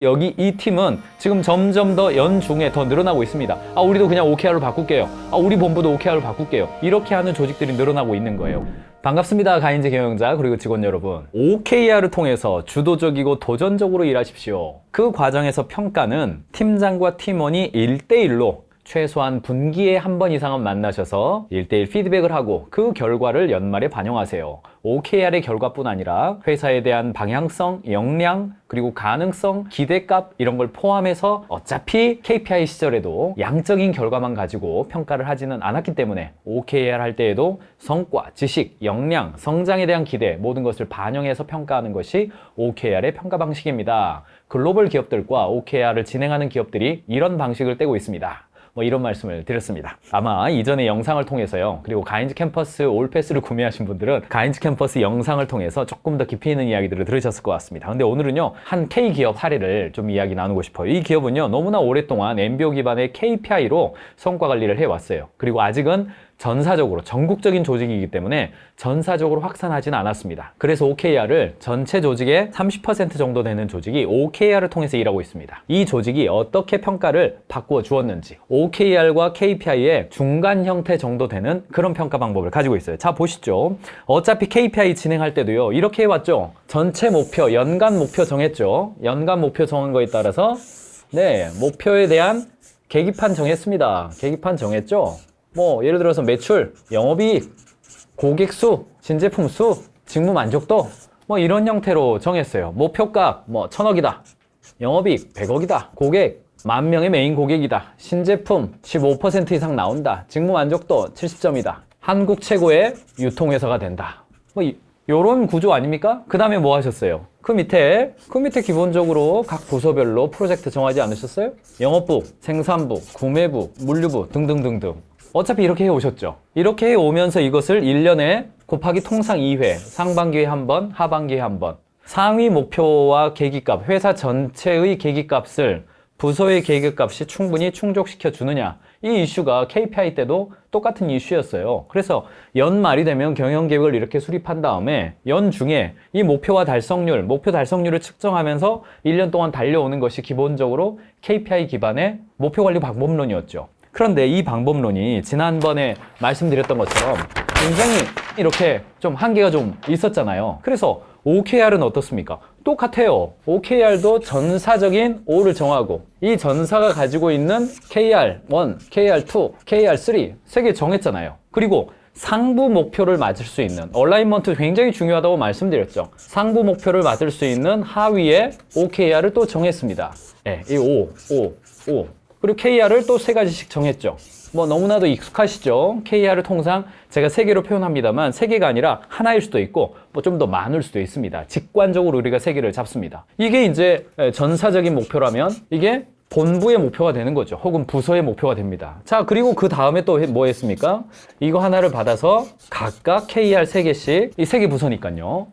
여기 이 팀은 지금 점점 더 연중에 더 늘어나고 있습니다. 우리도 그냥 OKR로 바꿀게요. 우리 본부도 OKR로 바꿀게요. 이렇게 하는 조직들이 늘어나고 있는 거예요. 반갑습니다. 가인즈 경영자 그리고 직원 여러분. OKR을 통해서 주도적이고 도전적으로 일하십시오. 그 과정에서 평가는 팀장과 팀원이 1대1로 최소한 분기에 한 번 이상은 만나셔서 1대1 피드백을 하고 그 결과를 연말에 반영하세요. OKR의 결과뿐 아니라 회사에 대한 방향성, 역량, 그리고 가능성, 기대값 이런 걸 포함해서 어차피 KPI 시절에도 양적인 결과만 가지고 평가를 하지는 않았기 때문에 OKR 할 때에도 성과, 지식, 역량, 성장에 대한 기대 모든 것을 반영해서 평가하는 것이 OKR의 평가 방식입니다. 글로벌 기업들과 OKR을 진행하는 기업들이 이런 방식을 떼고 있습니다. 이런 말씀을 드렸습니다. 아마 이전에 영상을 통해서요, 그리고 가인즈 캠퍼스 올패스를 구매하신 분들은 가인즈 캠퍼스 영상을 통해서 조금 더 깊이 있는 이야기들을 들으셨을 것 같습니다. 근데 오늘은요, 한 K기업 사례를 좀 이야기 나누고 싶어요. 이 기업은요, 너무나 오랫동안 MBO 기반의 KPI로 성과 관리를 해왔어요. 그리고 아직은 전사적으로 전국적인 조직이기 때문에 전사적으로 확산하지는 않았습니다. 그래서 OKR을 전체 조직의 30% 정도 되는 조직이 OKR을 통해서 일하고 있습니다. 이 조직이 어떻게 평가를 바꾸어 주었는지, OKR과 KPI의 중간 형태 정도 되는 그런 평가 방법을 가지고 있어요. 자, 보시죠. 어차피 KPI 진행할 때도요, 이렇게 해왔죠. 전체 목표, 연간 목표 정했죠. 연간 목표 정한 거에 따라서 목표에 대한 계기판 정했습니다. 계기판 정했죠. 예를 들어서 매출, 영업이익, 고객 수, 신제품 수, 직무 만족도 이런 형태로 정했어요. 목표가 1000억이다. 영업이익 100억이다. 고객 10,000명의 메인 고객이다. 신제품 15% 이상 나온다. 직무 만족도 70점이다. 한국 최고의 유통회사가 된다. 요런 구조 아닙니까? 그 다음에 뭐 하셨어요? 그 밑에 기본적으로 각 부서별로 프로젝트 정하지 않으셨어요? 영업부, 생산부, 구매부, 물류부 등등등등. 어차피 이렇게 해오셨죠. 이렇게 해오면서 이것을 1년에 곱하기 통상 2회, 상반기에 한 번, 하반기에 한 번. 상위 목표와 계기값, 회사 전체의 계기값을 부서의 계기값이 충분히 충족시켜 주느냐. 이 이슈가 KPI 때도 똑같은 이슈였어요. 그래서 연말이 되면 경영계획을 이렇게 수립한 다음에 연중에 이 목표 달성률을 측정하면서 1년 동안 달려오는 것이 기본적으로 KPI 기반의 목표관리 방법론이었죠. 그런데 이 방법론이 지난번에 말씀드렸던 것처럼 굉장히 이렇게 좀 한계가 좀 있었잖아요. 그래서 OKR은 어떻습니까? 똑같아요. OKR도 전사적인 O를 정하고 이 전사가 가지고 있는 KR1, KR2, KR3 세 개 정했잖아요. 그리고 상부 목표를 맞을 수 있는 얼라이먼트 굉장히 중요하다고 말씀드렸죠. 상부 목표를 맞을 수 있는 하위에 OKR을 또 정했습니다. 이 O. 그리고 KR을 또 3가지씩 정했죠. 너무나도 익숙하시죠? KR을 통상 제가 3개로 표현합니다만 3개가 아니라 하나일 수도 있고 좀 더 많을 수도 있습니다. 직관적으로 우리가 3개를 잡습니다. 이게 이제 전사적인 목표라면 이게 본부의 목표가 되는 거죠. 혹은 부서의 목표가 됩니다. 자, 그리고 그 다음에 또 뭐 했습니까? 이거 하나를 받아서 각각 KR 3개씩, 이 3개 부서니까요.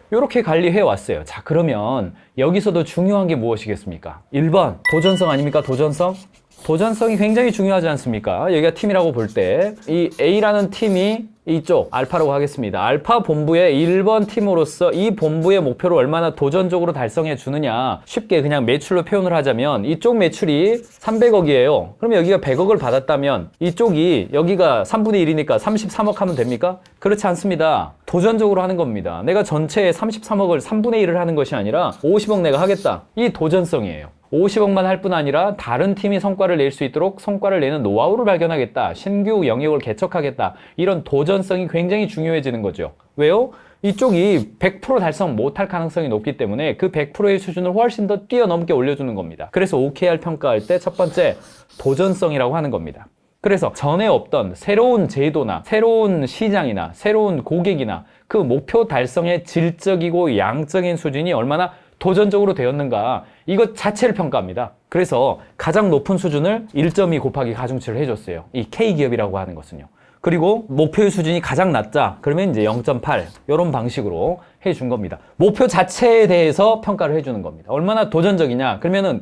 이렇게 관리해 왔어요. 자, 그러면 여기서도 중요한 게 무엇이겠습니까? 1번, 도전성 아닙니까? 도전성이 굉장히 중요하지 않습니까? 여기가 팀이라고 볼 때 이 A라는 팀이 이쪽 알파라고 하겠습니다. 알파 본부의 1번 팀으로서 이 본부의 목표를 얼마나 도전적으로 달성해 주느냐. 쉽게 그냥 매출로 표현을 하자면 이쪽 매출이 300억이에요. 그러면 여기가 100억을 받았다면 이쪽이 여기가 3분의 1이니까 33억 하면 됩니까? 그렇지 않습니다. 도전적으로 하는 겁니다. 내가 전체의 33억을 3분의 1을 하는 것이 아니라 50억 내가 하겠다. 이 도전성이에요. 50억만 할 뿐 아니라 다른 팀이 성과를 낼 수 있도록 성과를 내는 노하우를 발견하겠다. 신규 영역을 개척하겠다. 이런 도전성이 굉장히 중요해지는 거죠. 왜요? 이쪽이 100% 달성 못할 가능성이 높기 때문에 그 100%의 수준을 훨씬 더 뛰어넘게 올려주는 겁니다. 그래서 OKR 평가할 때 첫 번째 도전성이라고 하는 겁니다. 그래서 전에 없던 새로운 제도나 새로운 시장이나 새로운 고객이나 그 목표 달성의 질적이고 양적인 수준이 얼마나 도전적으로 되었는가, 이것 자체를 평가합니다. 그래서 가장 높은 수준을 1.2 곱하기 가중치를 해줬어요. 이 K기업이라고 하는 것은요. 그리고 목표의 수준이 가장 낮다. 그러면 이제 0.8 이런 방식으로 해준 겁니다. 목표 자체에 대해서 평가를 해주는 겁니다. 얼마나 도전적이냐. 그러면은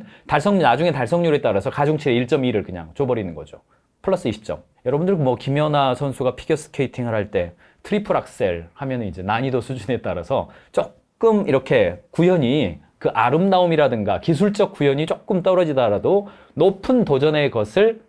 나중에 달성률에 따라서 가중치의 1.2를 그냥 줘버리는 거죠. 플러스 20점. 여러분들 김연아 선수가 피겨스케이팅을 할 때 트리플 악셀 하면 이제 난이도 수준에 따라서 조금 이렇게 구현이 그 아름다움이라든가 기술적 구현이 조금 떨어지더라도 높은 도전의 것을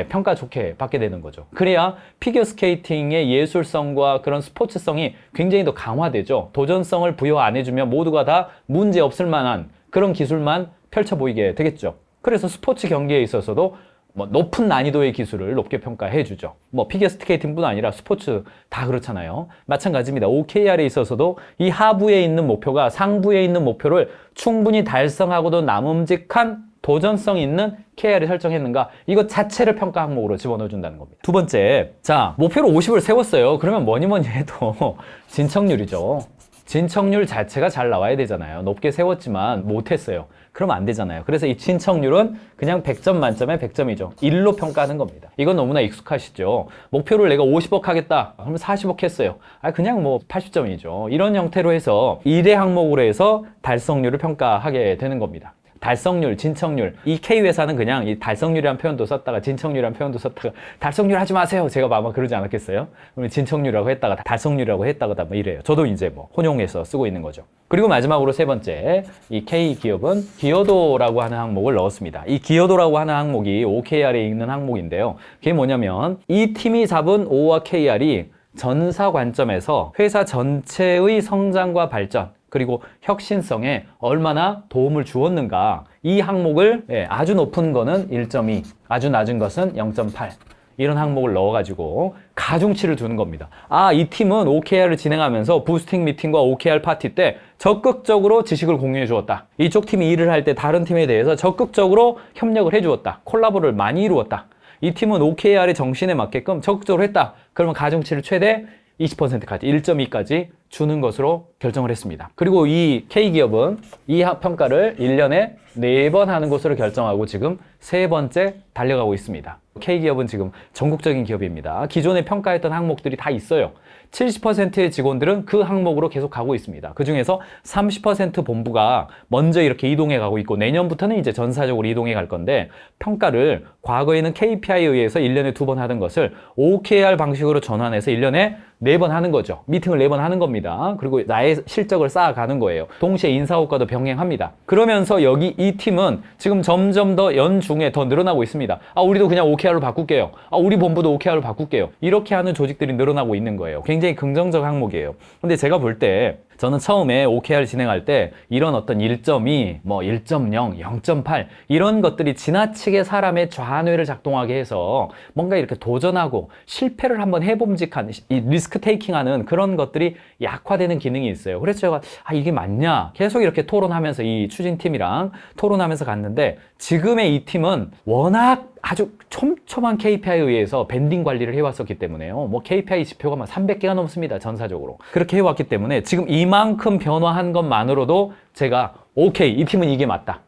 평가 좋게 받게 되는 거죠. 그래야 피겨스케이팅의 예술성과 그런 스포츠성이 굉장히 더 강화되죠. 도전성을 부여 안 해주면 모두가 다 문제 없을 만한 그런 기술만 펼쳐 보이게 되겠죠. 그래서 스포츠 경기에 있어서도 높은 난이도의 기술을 높게 평가해 주죠. 피겨스케이팅뿐 아니라 스포츠 다 그렇잖아요. 마찬가지입니다. OKR에 있어서도 이 하부에 있는 목표가 상부에 있는 목표를 충분히 달성하고도 남음직한 도전성 있는 KR을 설정했는가, 이것 자체를 평가 항목으로 집어넣어 준다는 겁니다. 두 번째, 자, 목표로 50을 세웠어요. 그러면 뭐니 해도 진척률이죠. 진척률 자체가 잘 나와야 되잖아요. 높게 세웠지만 못했어요. 그러면 안 되잖아요. 그래서 이 진척률은 그냥 100점 만점에 100점이죠. 1로 평가하는 겁니다. 이건 너무나 익숙하시죠. 목표를 내가 50억 하겠다. 그러면 40억 했어요. 그냥 80점이죠. 이런 형태로 해서 1의 항목으로 해서 달성률을 평가하게 되는 겁니다. 달성률, 진척률. 이 K회사는 그냥 이 달성률이라는 표현도 썼다가 진척률이라는 표현도 썼다가 달성률 하지 마세요. 제가 아마 그러지 않았겠어요? 그러면 진척률이라고 했다가 달성률이라고 했다가 이래요. 저도 이제 혼용해서 쓰고 있는 거죠. 그리고 마지막으로 세 번째, 이 K 기업은 기여도라고 하는 항목을 넣었습니다. 이 기여도라고 하는 항목이 OKR에 있는 항목인데요. 그게 뭐냐면 이 팀이 잡은 O와 KR이 전사 관점에서 회사 전체의 성장과 발전, 그리고 혁신성에 얼마나 도움을 주었는가, 이 항목을 아주 높은 거는 1.2, 아주 낮은 것은 0.8 이런 항목을 넣어가지고 가중치를 두는 겁니다. 이 팀은 OKR을 진행하면서 부스팅 미팅과 OKR 파티 때 적극적으로 지식을 공유해 주었다. 이쪽 팀이 일을 할 때 다른 팀에 대해서 적극적으로 협력을 해 주었다. 콜라보를 많이 이루었다. 이 팀은 OKR의 정신에 맞게끔 적극적으로 했다. 그러면 가중치를 최대 20%까지, 1.2까지 주는 것으로 결정을 했습니다. 그리고 이 K기업은 이 평가를 1년에 4번 하는 것으로 결정하고 지금 3번째 달려가고 있습니다. K기업은 지금 전국적인 기업입니다. 기존에 평가했던 항목들이 다 있어요. 70%의 직원들은 그 항목으로 계속 가고 있습니다. 그 중에서 30% 본부가 먼저 이렇게 이동해 가고 있고, 내년부터는 이제 전사적으로 이동해 갈 건데, 평가를 과거에는 KPI에 의해서 1년에 2번 하던 것을 OKR 방식으로 전환해서 1년에 4번 하는 거죠. 미팅을 4번 하는 겁니다. 그리고 나의 실적을 쌓아가는 거예요. 동시에 인사호과도 병행합니다. 그러면서 여기 이 팀은 지금 점점 더 연중에 더 늘어나고 있습니다. 우리도 그냥 OKR로 바꿀게요. 우리 본부도 OKR로 바꿀게요. 이렇게 하는 조직들이 늘어나고 있는 거예요. 굉장히 긍정적 항목이에요. 근데 제가 볼 때, 저는 처음에 OKR 진행할 때 이런 어떤 1.2, 1.0, 0.8 이런 것들이 지나치게 사람의 좌뇌를 작동하게 해서 뭔가 이렇게 도전하고 실패를 한번 해봄직한 이 리스크 테이킹하는 그런 것들이 약화되는 기능이 있어요. 그래서 제가 이게 맞냐? 계속 이렇게 토론하면서 이 추진팀이랑 토론하면서 갔는데, 지금의 이 팀은 워낙 아주 촘촘한 KPI에 의해서 밴딩 관리를 해왔었기 때문에요. KPI 지표가 300개가 넘습니다. 전사적으로. 그렇게 해왔기 때문에 지금 이만큼 변화한 것만으로도 제가 오케이, 이 팀은 이게 맞다.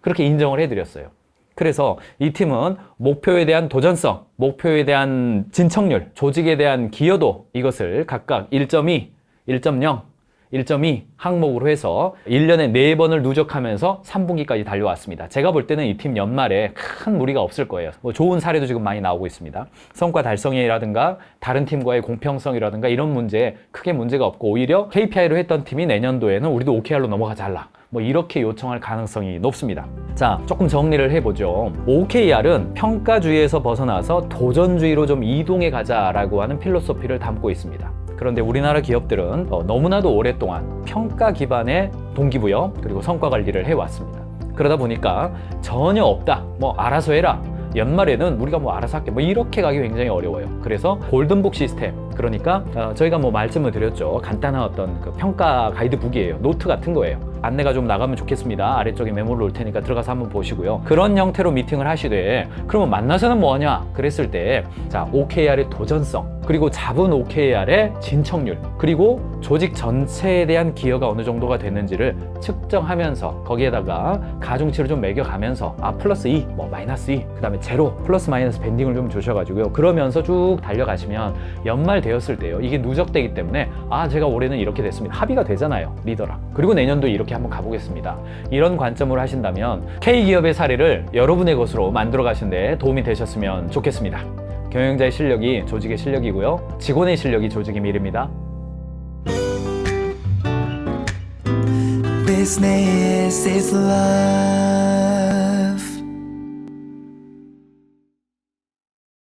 그렇게 인정을 해드렸어요. 그래서 이 팀은 목표에 대한 도전성, 목표에 대한 진척률, 조직에 대한 기여도, 이것을 각각 1.2, 1.0, 1.2 항목으로 해서 1년에 4번을 누적하면서 3분기까지 달려왔습니다. 제가 볼 때는 이 팀 연말에 큰 무리가 없을 거예요. 좋은 사례도 지금 많이 나오고 있습니다. 성과 달성이라든가 다른 팀과의 공평성이라든가 이런 문제에 크게 문제가 없고, 오히려 KPI로 했던 팀이 내년도에는 우리도 OKR로 넘어가달라, 이렇게 요청할 가능성이 높습니다. 자, 조금 정리를 해보죠. OKR은 평가주의에서 벗어나서 도전주의로 좀 이동해 가자라고 하는 필로소피를 담고 있습니다. 그런데 우리나라 기업들은 너무나도 오랫동안 평가 기반의 동기부여 그리고 성과 관리를 해왔습니다. 그러다 보니까 전혀 없다, 알아서 해라, 연말에는 우리가 알아서 할게, 이렇게 가기 굉장히 어려워요. 그래서 골든북 시스템, 그러니까 저희가 말씀을 드렸죠. 간단한 어떤 그 평가 가이드북이에요. 노트 같은 거예요. 안내가 좀 나가면 좋겠습니다. 아래쪽에 메모를 올 테니까 들어가서 한번 보시고요. 그런 형태로 미팅을 하시되, 그러면 만나서는 뭐 하냐? 그랬을 때, 자, OKR의 도전성, 그리고 잡은 OKR의 진척률, 그리고 조직 전체에 대한 기여가 어느 정도가 됐는지를 측정하면서 거기에다가 가중치를 좀 매겨가면서 플러스 2, 마이너스 2, 그 다음에 제로, 플러스 마이너스 밴딩을 좀 주셔가지고요. 그러면서 쭉 달려가시면 연말 되었을 때요, 이게 누적되기 때문에 제가 올해는 이렇게 됐습니다. 합의가 되잖아요, 리더랑. 그리고 내년도에 이렇게 한번 가보겠습니다. 이런 관점으로 하신다면 K기업의 사례를 여러분의 것으로 만들어 가시는데 도움이 되셨으면 좋겠습니다. 경영자의 실력이 조직의 실력이고요. 직원의 실력이 조직의 미래입니다. business is love.